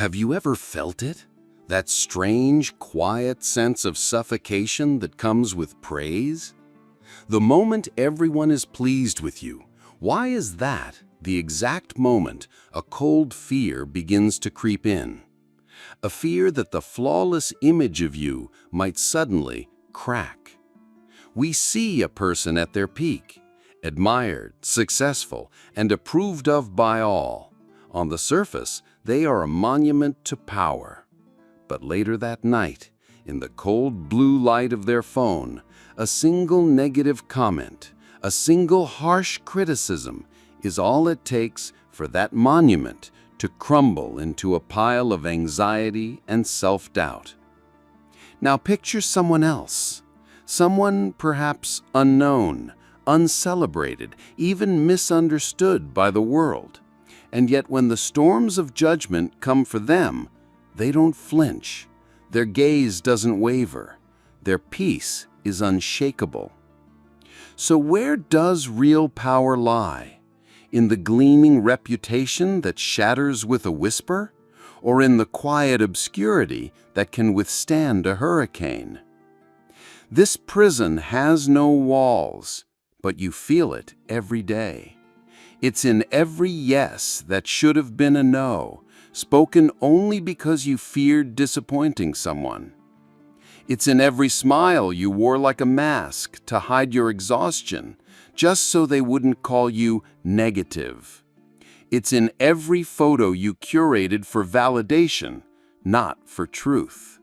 Have you ever felt it? That strange, quiet sense of suffocation that comes with praise? The moment everyone is pleased with you, why is that the exact moment a cold fear begins to creep in? A fear that the flawless image of you might suddenly crack. We see a person at their peak, admired, successful, and approved of by all. On the surface, they are a monument to power. But later that night, in the cold blue light of their phone, a single negative comment, a single harsh criticism is all it takes for that monument to crumble into a pile of anxiety and self-doubt. Now picture someone else, someone perhaps unknown, uncelebrated, even misunderstood by the world. And yet when the storms of judgment come for them, they don't flinch. Their gaze doesn't waver. Their peace is unshakable. So where does real power lie? In the gleaming reputation that shatters with a whisper? Or in the quiet obscurity that can withstand a hurricane? This prison has no walls, but you feel it every day. It's in every yes that should have been a no, spoken only because you feared disappointing someone. It's in every smile you wore like a mask to hide your exhaustion, just so they wouldn't call you negative. It's in every photo you curated for validation, not for truth.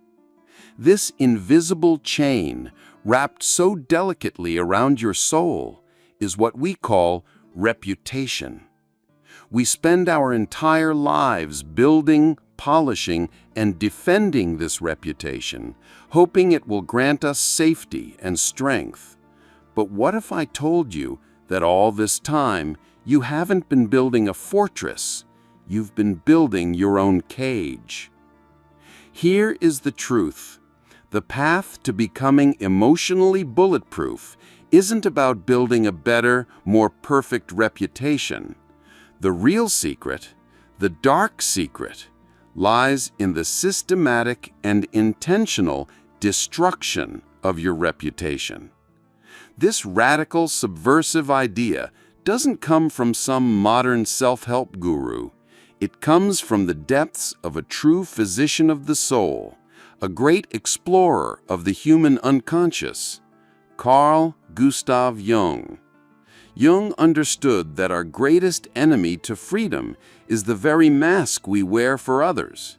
This invisible chain, wrapped so delicately around your soul, is what we call reputation. We spend our entire lives building, polishing, and defending this reputation, hoping it will grant us safety and strength. But what if I told you that all this time you haven't been building a fortress, you've been building your own cage? Here is the truth. The path to becoming emotionally bulletproof isn't about building a better, more perfect reputation. The real secret, the dark secret, lies in the systematic and intentional destruction of your reputation. This radical, subversive idea doesn't come from some modern self-help guru. It comes from the depths of a true physician of the soul, a great explorer of the human unconscious, Carl Jung. Jung understood that our greatest enemy to freedom is the very mask we wear for others.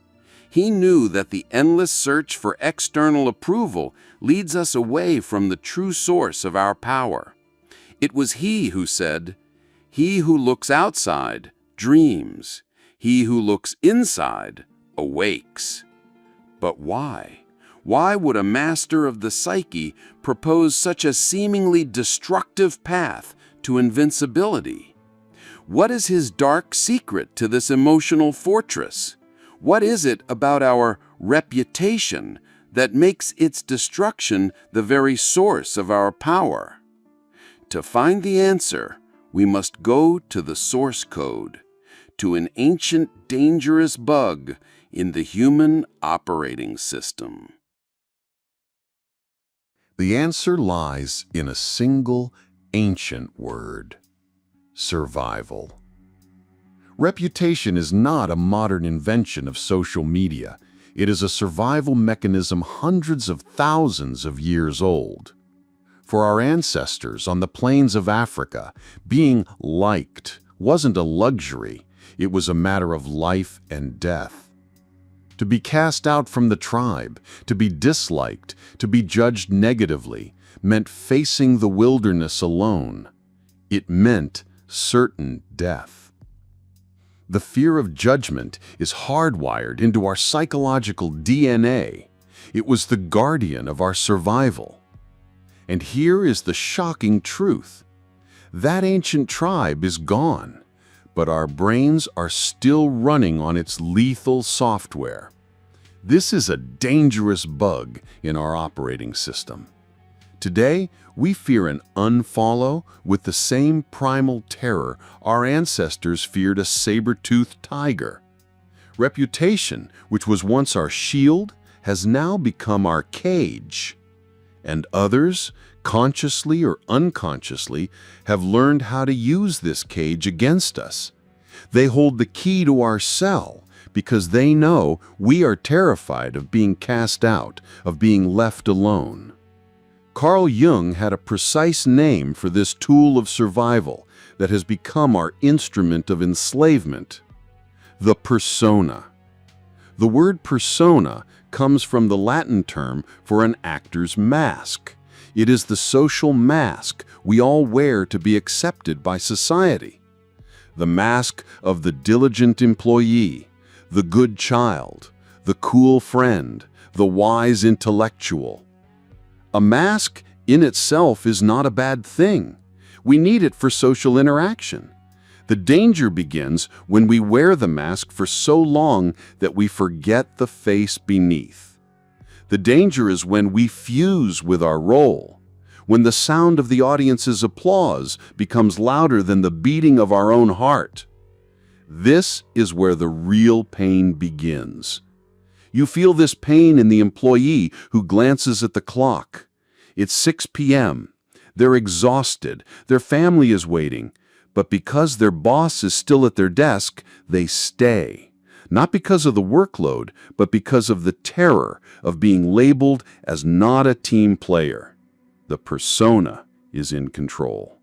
He knew that the endless search for external approval leads us away from the true source of our power. It was he who said, "He who looks outside dreams. He who looks inside awakes." But why? Why would a master of the psyche propose such a seemingly destructive path to invincibility? What is his dark secret to this emotional fortress? What is it about our reputation that makes its destruction the very source of our power? To find the answer, we must go to the source code, to an ancient, dangerous bug in the human operating system. The answer lies in a single, ancient word: survival. Reputation is not a modern invention of social media. It is a survival mechanism hundreds of thousands of years old. For our ancestors on the plains of Africa, being liked wasn't a luxury. It was a matter of life and death. To be cast out from the tribe, to be disliked, to be judged negatively, meant facing the wilderness alone. It meant certain death. The fear of judgment is hardwired into our psychological DNA. It was the guardian of our survival. And here is the shocking truth. That ancient tribe is gone, but our brains are still running on its lethal software. This is a dangerous bug in our operating system. Today, we fear an unfollow with the same primal terror our ancestors feared a saber-toothed tiger. reputation, which was once our shield, has now become our cage. And others, consciously or unconsciously, have learned how to use this cage against us. They hold the key to our cell because they know we are terrified of being cast out, of being left alone. Carl Jung had a precise name for this tool of survival that has become our instrument of enslavement: the persona. The word persona comes from the Latin term for an actor's mask. It is the social mask we all wear to be accepted by society. The mask of the diligent employee, the good child, the cool friend, the wise intellectual. A mask in itself is not a bad thing. We need it for social interaction. The danger begins when we wear the mask for so long that we forget the face beneath. The danger is when we fuse with our role, when the sound of the audience's applause becomes louder than the beating of our own heart. This is where the real pain begins. You feel this pain in the employee who glances at the clock. It's 6 p.m. They're exhausted. Their family is waiting. But because their boss is still at their desk, they stay. Not because of the workload, but because of the terror of being labeled as not a team player. The persona is in control.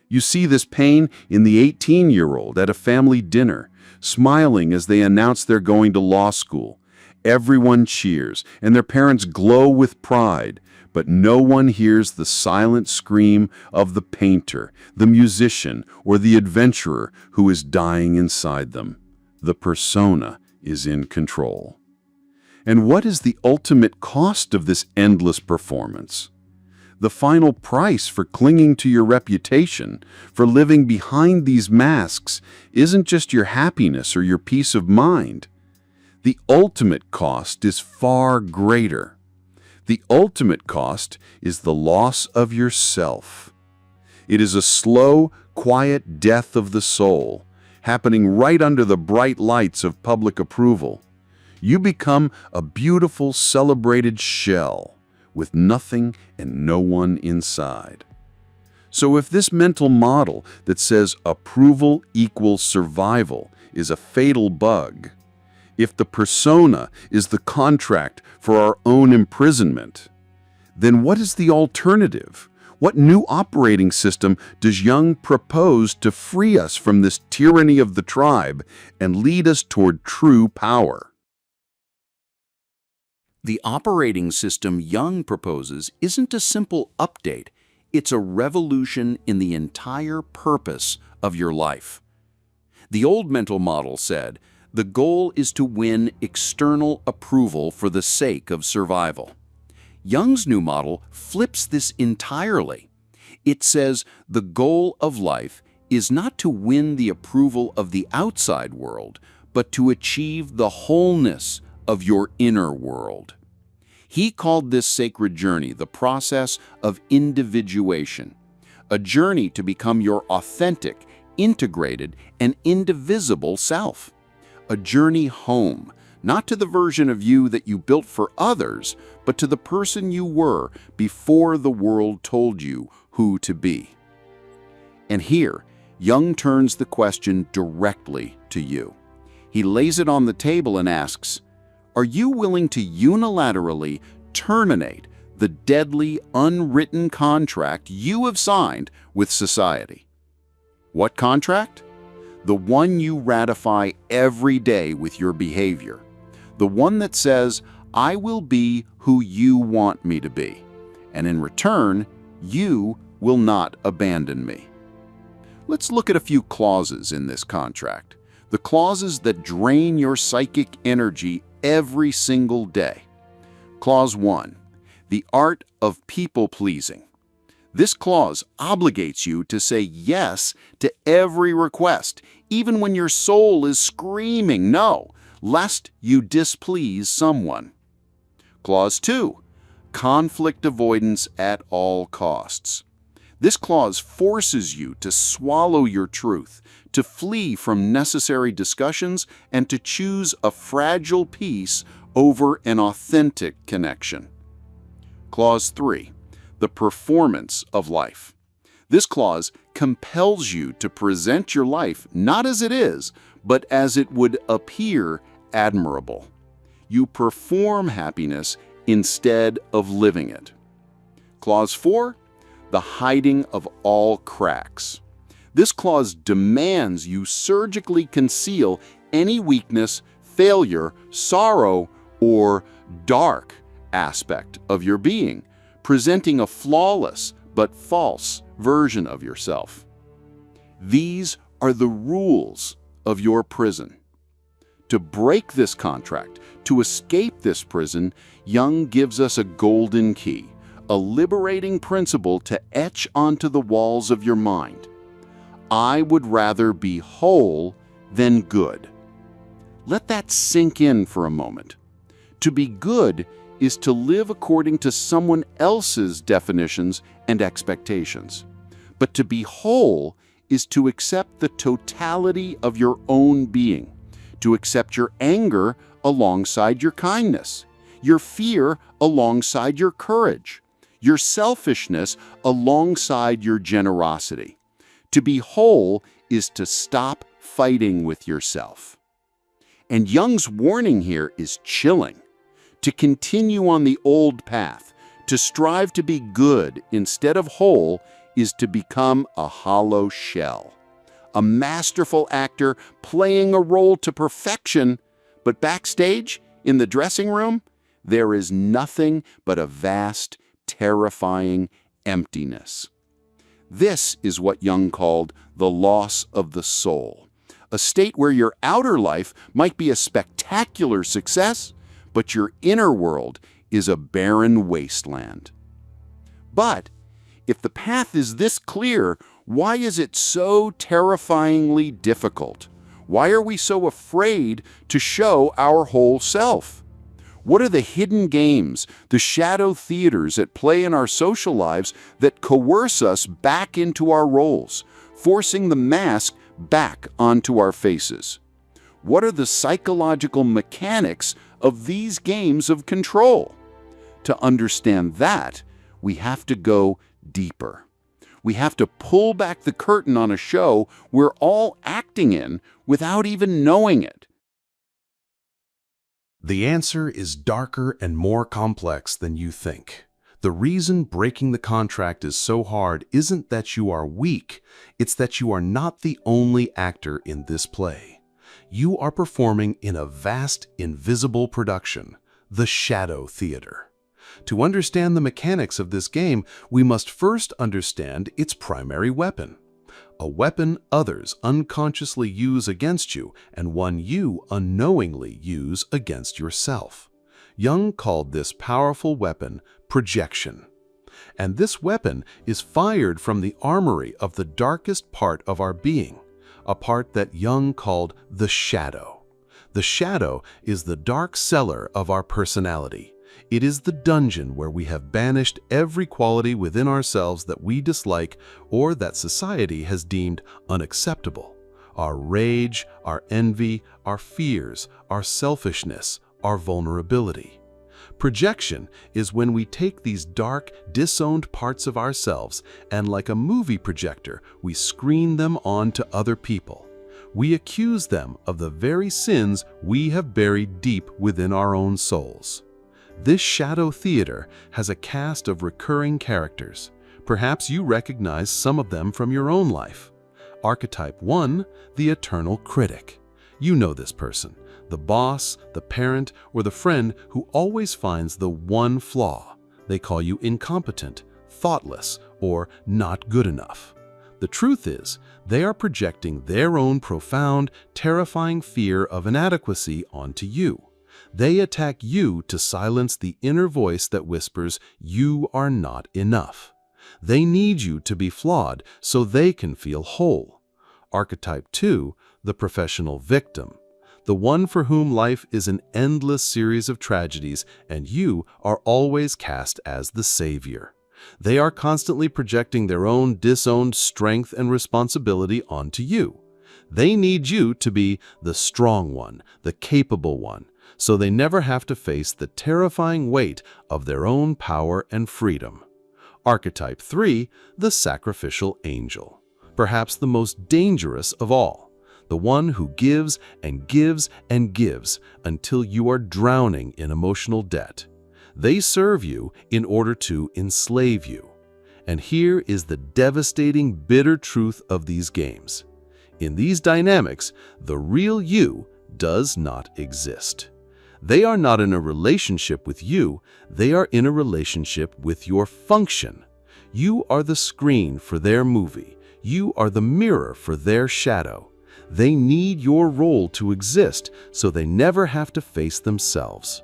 You see this pain in the 18-year-old at a family dinner, smiling as they announce they're going to law school. Everyone cheers, and their parents glow with pride, but no one hears the silent scream of the painter, the musician, or the adventurer who is dying inside them. The persona is in control. And what is the ultimate cost of this endless performance? The final price for clinging to your reputation, for living behind these masks, isn't just your happiness or your peace of mind. The ultimate cost is far greater. The ultimate cost is the loss of yourself. It is a slow, quiet death of the soul, happening right under the bright lights of public approval. You become a beautiful, celebrated shell, with nothing and no one inside. So if this mental model that says approval equals survival is a fatal bug, if the persona is the contract for our own imprisonment, then what is the alternative? What new operating system does Jung propose to free us from this tyranny of the tribe and lead us toward true power? The operating system Jung proposes isn't a simple update. It's a revolution in the entire purpose of your life. The old mental model said, the goal is to win external approval for the sake of survival. Jung's new model flips this entirely. It says the goal of life is not to win the approval of the outside world, but to achieve the wholeness of your inner world. He called this sacred journey the process of individuation, a journey to become your authentic, integrated, and indivisible self. A journey home, not to the version of you that you built for others, but to the person you were before the world told you who to be. And here, Jung turns the question directly to you. He lays it on the table and asks, are you willing to unilaterally terminate the deadly, unwritten contract you have signed with society? What contract? The one you ratify every day with your behavior. The one that says, I will be who you want me to be, and in return, you will not abandon me. Let's look at a few clauses in this contract, the clauses that drain your psychic energy every single day. Clause 1, the art of people-pleasing. This clause obligates you to say yes to every request, even when your soul is screaming no, lest you displease someone. Clause 2, conflict avoidance at all costs. This clause forces you to swallow your truth, to flee from necessary discussions, and to choose a fragile peace over an authentic connection. Clause 3. The performance of life. This clause compels you to present your life not as it is, but as it would appear admirable. You perform happiness instead of living it. Clause 4. The hiding of all cracks. This clause demands you surgically conceal any weakness, failure, sorrow, or dark aspect of your being, presenting a flawless but false version of yourself. These are the rules of your prison. To break this contract, to escape this prison, Jung gives us a golden key, a liberating principle to etch onto the walls of your mind. I would rather be whole than good. Let that sink in for a moment. To be good is to live according to someone else's definitions and expectations. But to be whole is to accept the totality of your own being, to accept your anger alongside your kindness, your fear alongside your courage, your selfishness alongside your generosity. To be whole is to stop fighting with yourself. And Jung's warning here is chilling. To continue on the old path, to strive to be good instead of whole, is to become a hollow shell. A masterful actor playing a role to perfection, but backstage, in the dressing room, there is nothing but a vast, terrifying emptiness. This is what Jung called the loss of the soul, a state where your outer life might be a spectacular success, but your inner world is a barren wasteland. But if the path is this clear, why is it so terrifyingly difficult? Why are we so afraid to show our whole self? What are the hidden games, the shadow theaters at play in our social lives that coerce us back into our roles, forcing the mask back onto our faces? What are the psychological mechanics of these games of control? To understand that, we have to go deeper. We have to pull back the curtain on a show we're all acting in without even knowing it. The answer is darker and more complex than you think. The reason breaking the contract is so hard isn't that you are weak, it's that you are not the only actor in this play. You are performing in a vast, invisible production, the shadow theater. To understand the mechanics of this game, we must first understand its primary weapon. A weapon others unconsciously use against you, and one you unknowingly use against yourself. Jung called this powerful weapon projection. And this weapon is fired from the armory of the darkest part of our being, a part that Jung called the shadow. The shadow is the dark cellar of our personality. It is the dungeon where we have banished every quality within ourselves that we dislike or that society has deemed unacceptable. Our rage, our envy, our fears, our selfishness, our vulnerability. Projection is when we take these dark, disowned parts of ourselves and, like a movie projector, we screen them onto other people. We accuse them of the very sins we have buried deep within our own souls. This shadow theater has a cast of recurring characters. Perhaps you recognize some of them from your own life. Archetype 1, the eternal critic. You know this person, the boss, the parent, or the friend who always finds the one flaw. They call you incompetent, thoughtless, or not good enough. The truth is, they are projecting their own profound, terrifying fear of inadequacy onto you. They attack you to silence the inner voice that whispers, "You are not enough." They need you to be flawed so they can feel whole. Archetype 2, the professional victim. The one for whom life is an endless series of tragedies and you are always cast as the savior. They are constantly projecting their own disowned strength and responsibility onto you. They need you to be the strong one, the capable one, so they never have to face the terrifying weight of their own power and freedom. Archetype 3, the sacrificial angel. Perhaps the most dangerous of all. The one who gives and gives and gives until you are drowning in emotional debt. They serve you in order to enslave you. And here is the devastating, bitter truth of these games. In these dynamics, the real you does not exist. They are not in a relationship with you, they are in a relationship with your function. You are the screen for their movie. You are the mirror for their shadow. They need your role to exist so they never have to face themselves.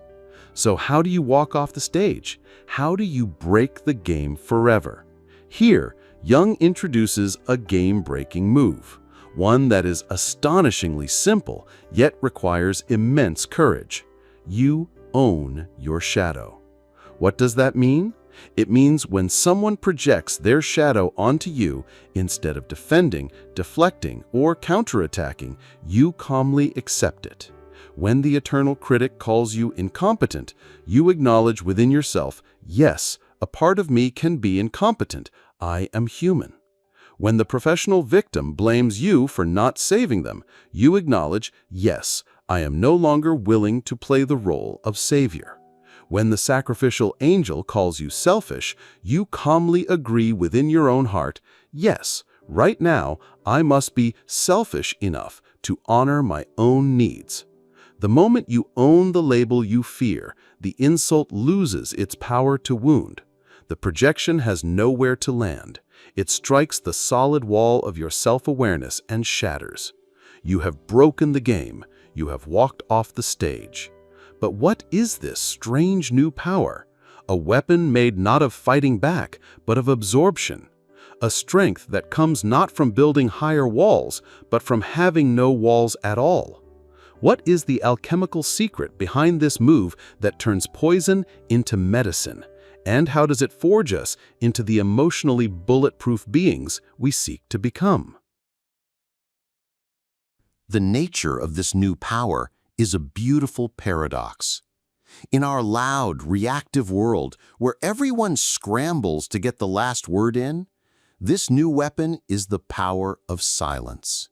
So how do you walk off the stage? How do you break the game forever? Here, Jung introduces a game-breaking move, one that is astonishingly simple, yet requires immense courage. You own your shadow. What does that mean? It means when someone projects their shadow onto you, instead of defending, deflecting, or counterattacking, you calmly accept it. When the eternal critic calls you incompetent, you acknowledge within yourself, yes, a part of me can be incompetent. I am human. When the professional victim blames you for not saving them, you acknowledge, yes, I am no longer willing to play the role of savior. When the sacrificial angel calls you selfish, you calmly agree within your own heart, yes, right now I must be selfish enough to honor my own needs. The moment you own the label you fear, the insult loses its power to wound. The projection has nowhere to land. It strikes the solid wall of your self-awareness and shatters. You have broken the game. You have walked off the stage. But what is this strange new power? A weapon made not of fighting back, but of absorption. A strength that comes not from building higher walls, but from having no walls at all. What is the alchemical secret behind this move that turns poison into medicine? And how does it forge us into the emotionally bulletproof beings we seek to become? The nature of this new power is a beautiful paradox. In our loud, reactive world, where everyone scrambles to get the last word in, this new weapon is the power of silence.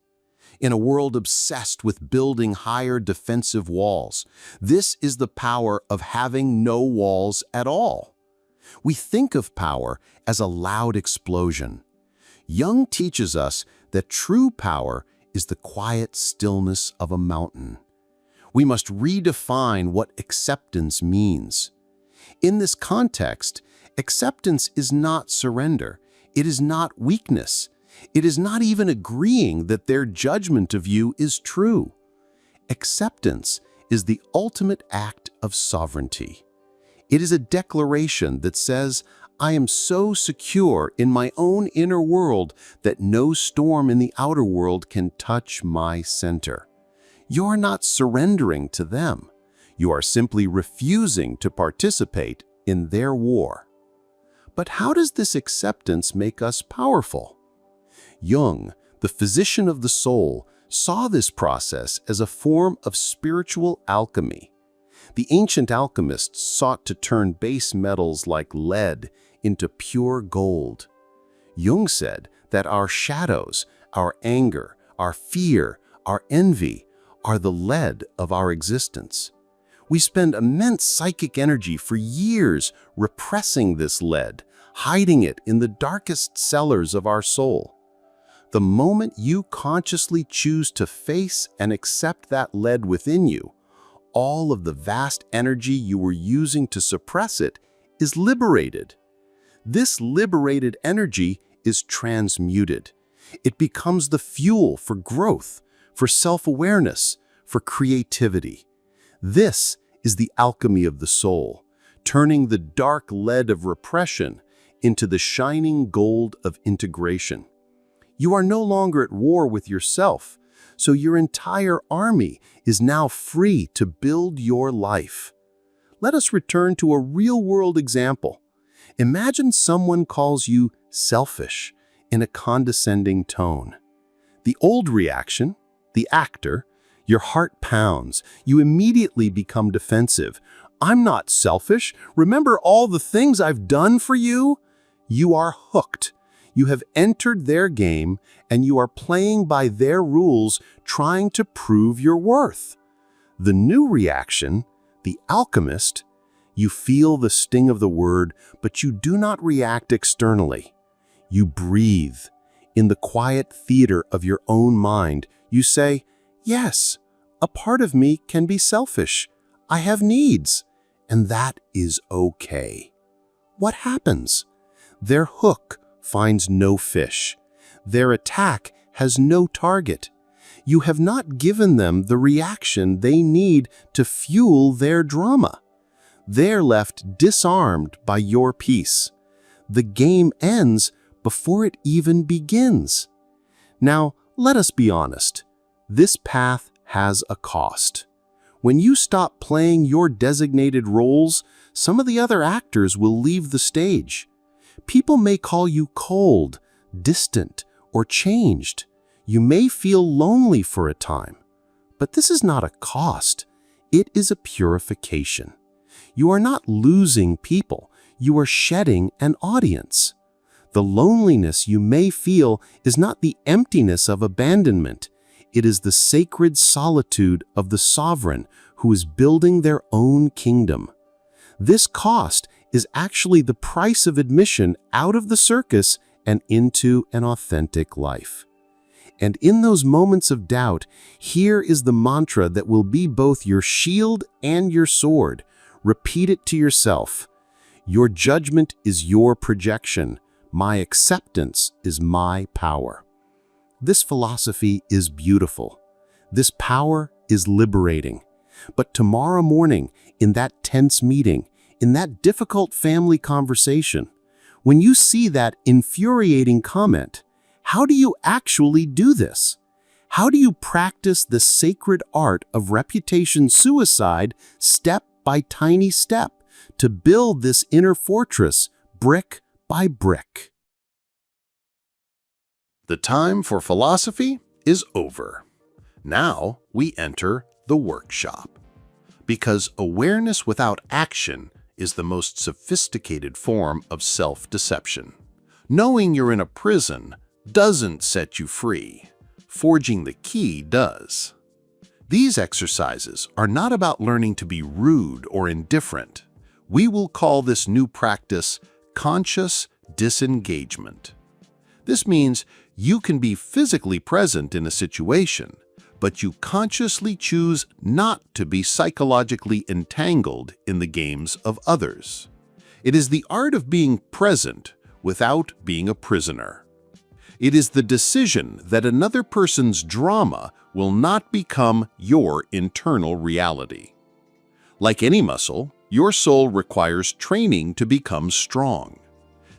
In a world obsessed with building higher defensive walls, this is the power of having no walls at all. We think of power as a loud explosion. Jung teaches us that true power is the quiet stillness of a mountain. We must redefine what acceptance means. In this context, acceptance is not surrender. It is not weakness. It is not even agreeing that their judgment of you is true. Acceptance is the ultimate act of sovereignty. It is a declaration that says, I am so secure in my own inner world that no storm in the outer world can touch my center. You're not surrendering to them. You are simply refusing to participate in their war. But how does this acceptance make us powerful? Jung, the physician of the soul, saw this process as a form of spiritual alchemy. The ancient alchemists sought to turn base metals like lead into pure gold. Jung said that our shadows, our anger, our fear, our envy are the lead of our existence. We spend immense psychic energy for years repressing this lead, hiding it in the darkest cellars of our soul. The moment you consciously choose to face and accept that lead within you, all of the vast energy you were using to suppress it is liberated. This liberated energy is transmuted. It becomes the fuel for growth, for self-awareness, for creativity. This is the alchemy of the soul, turning the dark lead of repression into the shining gold of integration. You are no longer at war with yourself, so your entire army is now free to build your life. Let us return to a real-world example. Imagine someone calls you selfish in a condescending tone. The old reaction, the actor, your heart pounds. You immediately become defensive. I'm not selfish. Remember all the things I've done for you? You are hooked. You have entered their game and you are playing by their rules, trying to prove your worth. The new reaction, the alchemist, you feel the sting of the word, but you do not react externally. You breathe. In the quiet theater of your own mind, you say, yes, a part of me can be selfish. I have needs, and that is okay. What happens? Their hook finds no fish. Their attack has no target. You have not given them the reaction they need to fuel their drama. They're left disarmed by your peace. The game ends before it even begins. Now, let us be honest. This path has a cost. When you stop playing your designated roles, some of the other actors will leave the stage. People may call you cold, distant, or changed. You may feel lonely for a time. But this is not a cost. It is a purification. You are not losing people. You are shedding an audience. The loneliness you may feel is not the emptiness of abandonment. It is the sacred solitude of the sovereign who is building their own kingdom. This cost is actually the price of admission out of the circus and into an authentic life. And in those moments of doubt, here is the mantra that will be both your shield and your sword. Repeat it to yourself. Your judgment is your projection. My acceptance is my power. This philosophy is beautiful. This power is liberating. But tomorrow morning, in that tense meeting, in that difficult family conversation, when you see that infuriating comment, how do you actually do this? How do you practice the sacred art of reputation suicide step by tiny step to build this inner fortress brick by brick? The time for philosophy is over. Now we enter the workshop. Because awareness without action is the most sophisticated form of self-deception. Knowing you're in a prison doesn't set you free. Forging the key does. These exercises are not about learning to be rude or indifferent. We will call this new practice conscious disengagement. This means you can be physically present in a situation, but you consciously choose not to be psychologically entangled in the games of others. It is the art of being present without being a prisoner. It is the decision that another person's drama will not become your internal reality. Like any muscle, your soul requires training to become strong.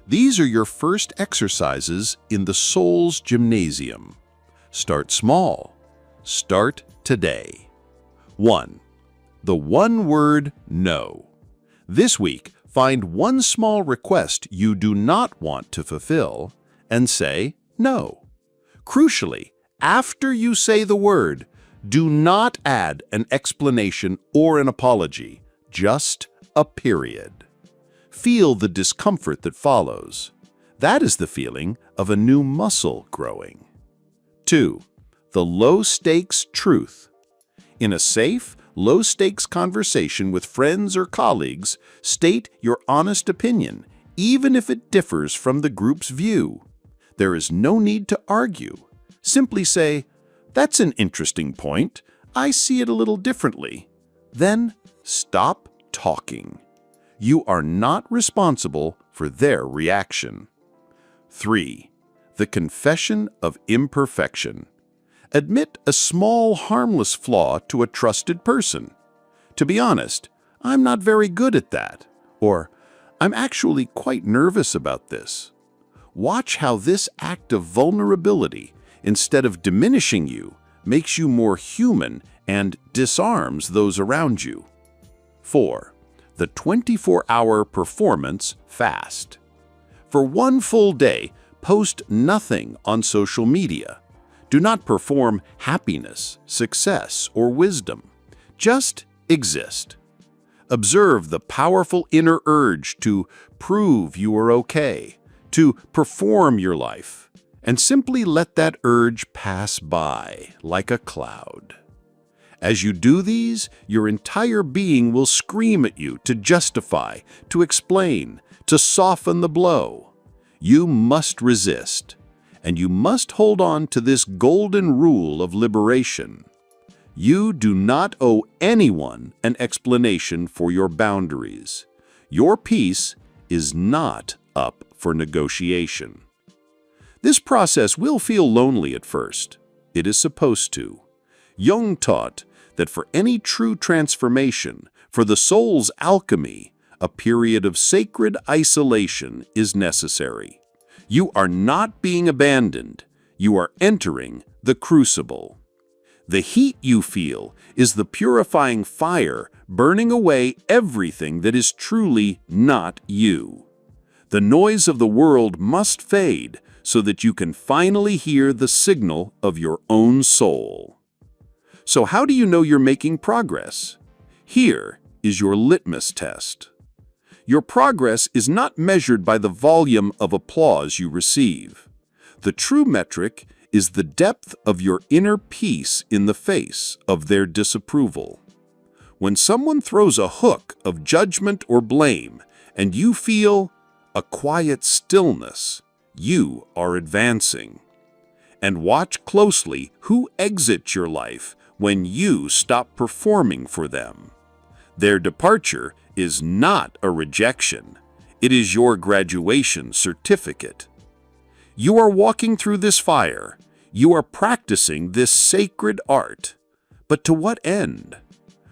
These are your first exercises in the soul's gymnasium. Start small. Start today. 1. The one word no. This week, find one small request you do not want to fulfill and say no. Crucially, after you say the word, do not add an explanation or an apology, just a period. Feel the discomfort that follows. That is the feeling of a new muscle growing. 2. The low-stakes truth. In a safe, low-stakes conversation with friends or colleagues, state your honest opinion, even if it differs from the group's view. There is no need to argue. Simply say, "That's an interesting point. I see it a little differently." Then stop talking. You are not responsible for their reaction. 3. The confession of imperfection. Admit a small, harmless flaw to a trusted person. To be honest, I'm not very good at that. Or, I'm actually quite nervous about this. Watch how this act of vulnerability, instead of diminishing you, makes you more human and disarms those around you. 4. The 24-hour performance fast. For one full day, post nothing on social media. Do not perform happiness, success, or wisdom. Just exist. Observe the powerful inner urge to prove you are okay, to perform your life, and simply let that urge pass by like a cloud. As you do these, your entire being will scream at you to justify, to explain, to soften the blow. You must resist, and you must hold on to this golden rule of liberation. You do not owe anyone an explanation for your boundaries. Your peace is not up for negotiation. This process will feel lonely at first. It is supposed to. Jung taught that for any true transformation, for the soul's alchemy, a period of sacred isolation is necessary. You are not being abandoned. You are entering the crucible. The heat you feel is the purifying fire burning away everything that is truly not you. The noise of the world must fade so that you can finally hear the signal of your own soul. So how do you know you're making progress? Here is your litmus test. Your progress is not measured by the volume of applause you receive. The true metric is the depth of your inner peace in the face of their disapproval. When someone throws a hook of judgment or blame, and you feel a quiet stillness, you are advancing. And watch closely who exits your life when you stop performing for them. Their departure is not a rejection. It is your graduation certificate. You are walking through this fire. You are practicing this sacred art. But to what end?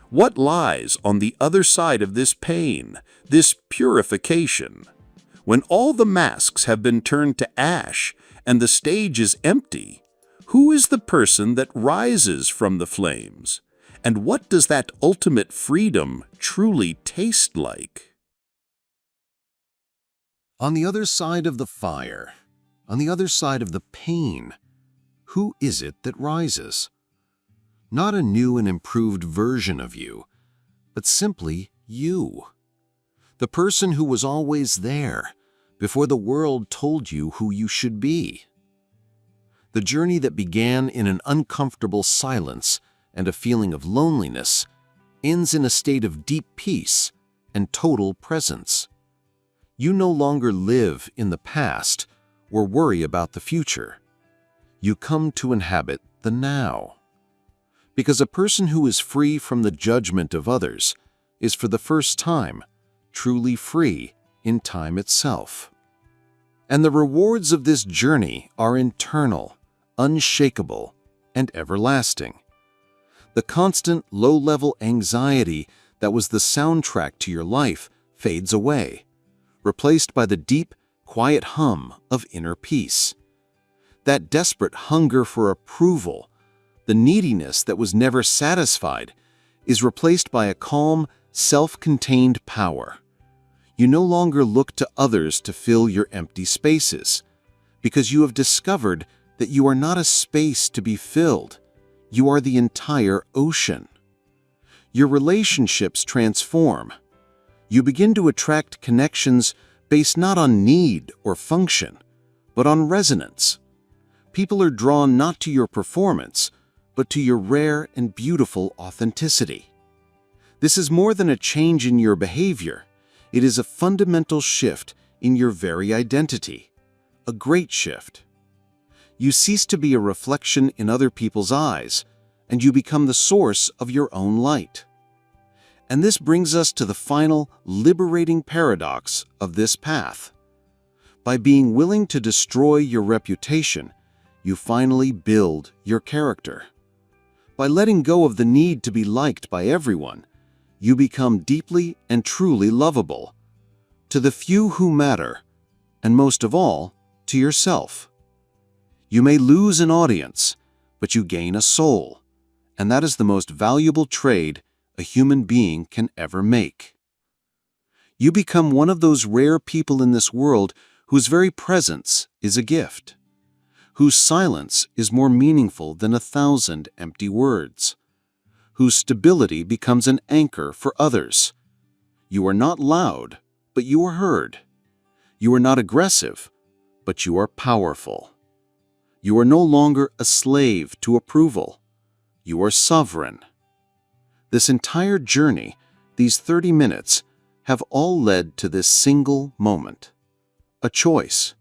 What lies on the other side of this pain, this purification? When all the masks have been turned to ash and the stage is empty, who is the person that rises from the flames? And what does that ultimate freedom truly taste like? On the other side of the fire, on the other side of the pain, who is it that rises? Not a new and improved version of you, but simply you. The person who was always there, before the world told you who you should be. The journey that began in an uncomfortable silence and a feeling of loneliness ends in a state of deep peace and total presence. You no longer live in the past or worry about the future. You come to inhabit the now. Because a person who is free from the judgment of others is for the first time truly free in time itself. And the rewards of this journey are internal, unshakable, and everlasting. The constant low-level anxiety that was the soundtrack to your life fades away, replaced by the deep, quiet hum of inner peace. That desperate hunger for approval, the neediness that was never satisfied, is replaced by a calm, self-contained power. You no longer look to others to fill your empty spaces, because you have discovered that you are not a space to be filled. You are the entire ocean. Your relationships transform. You begin to attract connections based not on need or function, but on resonance. People are drawn not to your performance, but to your rare and beautiful authenticity. This is more than a change in your behavior. It is a fundamental shift in your very identity, a great shift. You cease to be a reflection in other people's eyes, and you become the source of your own light. And this brings us to the final liberating paradox of this path. By being willing to destroy your reputation, you finally build your character. By letting go of the need to be liked by everyone, you become deeply and truly lovable, to the few who matter, and most of all, to yourself. You may lose an audience, but you gain a soul, and that is the most valuable trade a human being can ever make. You become one of those rare people in this world whose very presence is a gift, whose silence is more meaningful than 1,000 empty words, whose stability becomes an anchor for others. You are not loud, but you are heard. You are not aggressive, but you are powerful. You are no longer a slave to approval. You are sovereign. This entire journey, these 30 minutes, have all led to this single moment. A choice.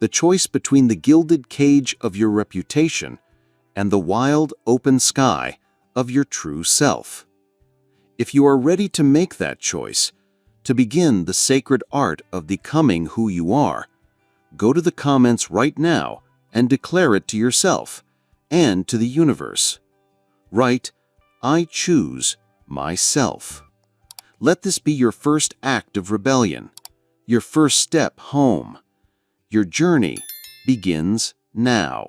The choice between the gilded cage of your reputation and the wild, open sky of your true self. If you are ready to make that choice, to begin the sacred art of becoming who you are, go to the comments right now and declare it to yourself and to the universe. Write, "I choose myself." Let this be your first act of rebellion, your first step home. Your journey begins now.